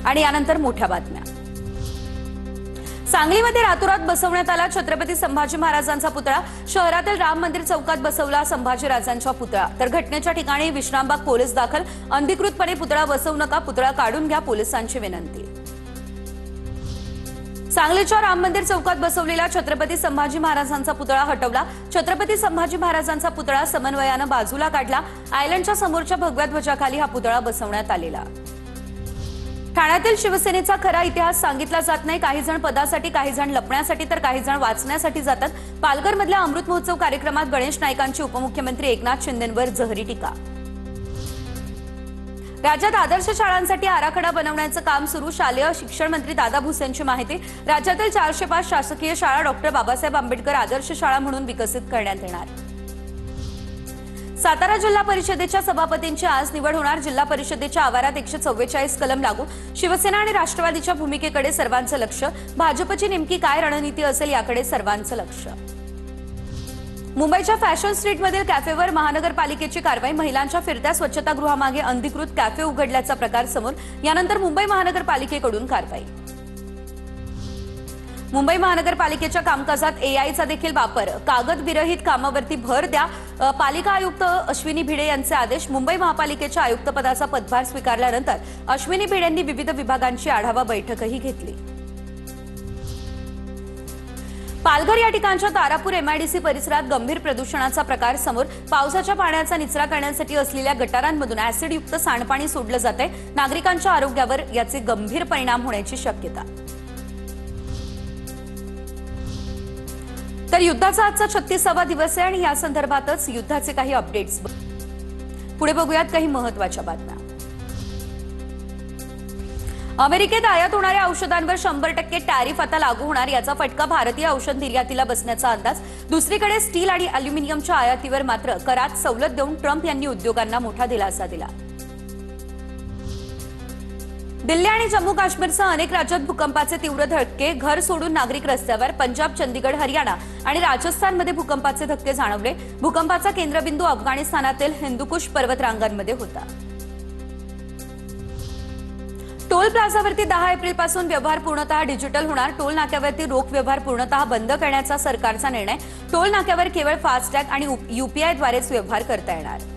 आणि यानंतर मोठ्या बातम्या। सांगलीमध्ये रातोरात बसवण्यात आला छत्रपती संभाजी महाराजांचा पुतळा। शहरातील राम मंदिर चौकात बसवला संभाजीराजांचा पुतळा। तर घटनेच्या ठिकाणी विश्रामबाग पोलीस दाखल। अनधिकृतपणे पुतळा बसवू नका, पुतळा काढून घ्या, पोलिसांची विनंती। सांगलीच्या राम मंदिर चौकात बसवलेला छत्रपती संभाजी महाराजांचा पुतळा हटवला। छत्रपती संभाजी महाराजांचा पुतळा समन्वयाने बाजूला काढला। आयलंडच्या समोरच्या भगव्या ध्वजाखाली हा पुतळा बसवण्यात आलेला। ठाण्यातील शिवसेनेचा खरा इतिहास सांगितला जात नाही। काही जण पदासाठी, काही जण लपण्यासाठी, तर काही जण वाचण्यासाठी जातात। पालघरमधल्या अमृत महोत्सव कार्यक्रमात गणेश नाईकांची उपमुख्यमंत्री एकनाथ शिंदेंवर जहरी टीका। राज्यात आदर्श शाळांसाठी आराखडा बनवण्याचं काम सुरू। शालेय शिक्षण मंत्री दादा भुसेंची माहिती। राज्यातील 405 शासकीय शाळा डॉक्टर बाबासाहेब आंबेडकर आदर्श शाळा म्हणून विकसित करण्यात येणार। सातारा जिल्हा परिषदेच्या सभापतींची आज निवड होणार। जिल्हा परिषदेच्या आवारात 144 कलम लागू। शिवसेना आणि राष्ट्रवादीच्या भूमिकेकडे सर्वांचं लक्ष। भाजपची नेमकी काय रणनीती असेल याकडे सर्वांचं लक्ष। मुंबईच्या फॅशन स्ट्रीटमधील कॅफेवर महानगरपालिकेची कारवाई। महिलांच्या फिरत्या स्वच्छतागृहामागे अनधिकृत कॅफे उघडल्याचा प्रकार समोर। यानंतर मुंबई महानगरपालिकेकडून कारवाई। मुंबई महानगरपालिकेच्या कामकाजात एआयचा देखील वापर। कागद विरहित कामावरती भर द्या, पालिका आयुक्त अश्विनी भिडे यांचे आदेश। मुंबई महापालिकेच्या आयुक्तपदाचा पदभार स्वीकारल्यानंतर अश्विनी भिडे यांनी विविध विभागांची आढावा बैठकही घेतली। पालघर या ठिकाणच्या तारापूर एमआयडीसी परिसरात गंभीर प्रदूषणाचा प्रकार समोर। पावसाच्या पाण्याचा निचरा करण्यासाठी असलेल्या गटारांमधून ऍसिडयुक्त सांडपाणी सोडलं जातंय। नागरिकांच्या आरोग्यावर याचे गंभीर परिणाम होण्याची शक्यता। तर युद्धाचा आजचा 36वा दिवस आहे आणि या संदर्भातच युद्धाचे काही अपडेट्स पुढे बघूयात। काही महत्त्वाच्या बातम्या। अमेरिकेत आयात होणाऱ्या औषधांवर 100% टॅरिफ आता लागू होणार। याचा फटका भारतीय औषध निर्यातीला बसण्याचा अंदाज। दुसरीकडे स्टील आणि अॅल्युमिनियमच्या आयातीवर मात्र करात सवलत देऊन ट्रम्प यांनी उद्योगांना मोठा दिलासा दिला। दिल्ली आणि जम्मू काश्मीरसह अनेक राज्यात भूकंपाचे तीव्र धक्के। घर सोडून नागरिक रस्त्यावर। पंजाब, चंदीगड, हरियाणा आणि राजस्थानमध्ये भूकंपाचे धक्के जाणवले। भूकंपाचा केंद्रबिंदू अफगाणिस्तानातील हिंदुकुश पर्वतरांगांमध्ये होता। टोल प्लाझावरती 10 एप्रिलपासून व्यवहार पूर्णतः डिजिटल होणार। टोल नाक्यावरती रोख व्यवहार पूर्णतः बंद करण्याचा सरकारचा निर्णय। टोल नाक्यावर केवळ फास्टॅग आणि यूपीआयद्वारेच व्यवहार करता येणार।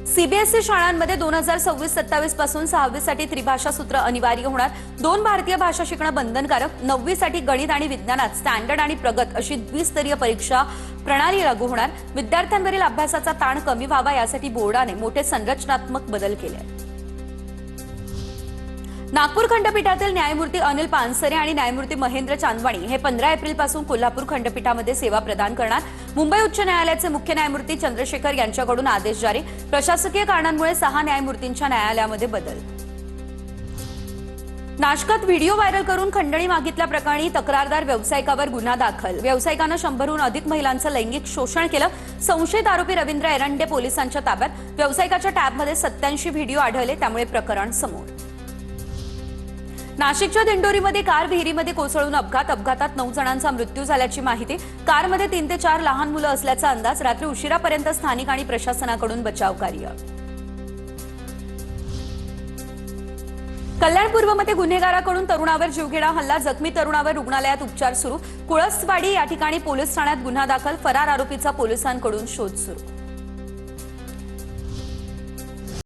सीबीएसई शाळांमध्ये 2026-27 पासून 6वी साठी त्रिभाषा सूत्र अनिवार्य होणार। 2 भारतीय भाषा शिकणं बंधनकारक। 9वी साठी गणित आणि विज्ञानात स्टँडर्ड आणि प्रगत अशी द्विस्तरीय परीक्षा प्रणाली लागू होणार। विद्यार्थ्यांवरील अभ्यासाचा ताण कमी व्हावा यासाठी बोर्डाने मोठे संरचनात्मक बदल केले। नागपूर खंडपीठातील न्यायमूर्ती अनिल पानसरे आणि न्यायमूर्ती महेंद्र चांदवाणी हे 15 एप्रिलपासून कोल्हापूर खंडपीठामध्ये सेवा प्रदान करणार। मुंबई उच्च न्यायालयाचे मुख्य न्यायमूर्ती चंद्रशेखर यांच्याकडून आदेश जारी। प्रशासकीय कारणांमुळे 6 न्यायमूर्तींच्या न्यायालयामध्ये बदल। नाशकात व्हिडिओ व्हायरल करून खंडणी मागितल्याप्रकरणी तक्रारदार व्यावसायिकावर गुन्हा दाखल। व्यावसायिकानं 100हून अधिक महिलांचं लैंगिक शोषण केलं। संशयित आरोपी रवींद्र एरंडे पोलिसांच्या ताब्यात। व्यावसायिकाच्या टॅबमध्ये 87 व्हिडिओ आढळले, त्यामुळे प्रकरण समोर। नाशिकच्या दिंडोरीमध्ये कार विहिरीमध्ये कोसळून अपघातात 9 जणांचा मृत्यू झाल्याची माहिती। कारमध्ये 3 ते 4 लहान मुलं असल्याचा अंदाज। रात्री उशिरापर्यंत स्थानिक आणि प्रशासनाकडून बचाव कार्य। कल्याण पूर्वमध्ये गुन्हेगाराकडून तरुणावर जीवघेणा हल्ला। जखमी तरुणावर रुग्णालयात उपचार सुरू। कुळसवाडी या ठिकाणी पोलीस ठाण्यात गुन्हा दाखल। फरार आरोपीचा पोलिसांकडून शोध सुरू।